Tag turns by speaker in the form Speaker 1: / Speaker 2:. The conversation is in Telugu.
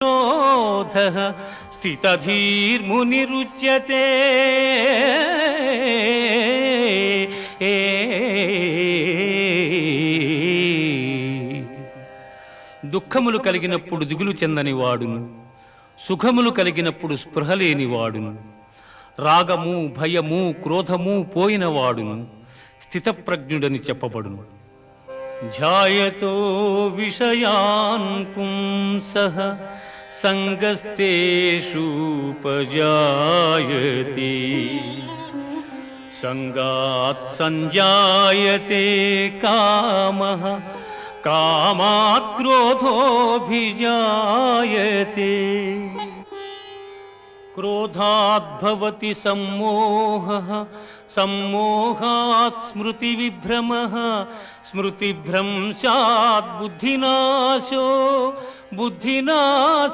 Speaker 1: क्रोधः स्थितधीर्मुनिरुच्यते। దుఃఖములు కలిగినప్పుడు దిగులు చెందని వాడును, సుఖములు కలిగినప్పుడు స్పృహ లేని వాడును, రాగము భయము క్రోధము పోయిన వాడును స్థితప్రజ్ఞుడని చెప్పబడును. ధ్యాయతో విషయాన్ పుంసః సంగస్తేషూపజాయతే, సంగాత్ సంజాయతే కామః, కామాత్ క్రోధోభిజాయతే. క్రోధాత్ భవతి సమ్మోహః, సమ్మోహాత్ స్మృతివిభ్రమః, స్మృతిభ్రంశాత్ బుద్ధినాశో, బుద్ధినాశ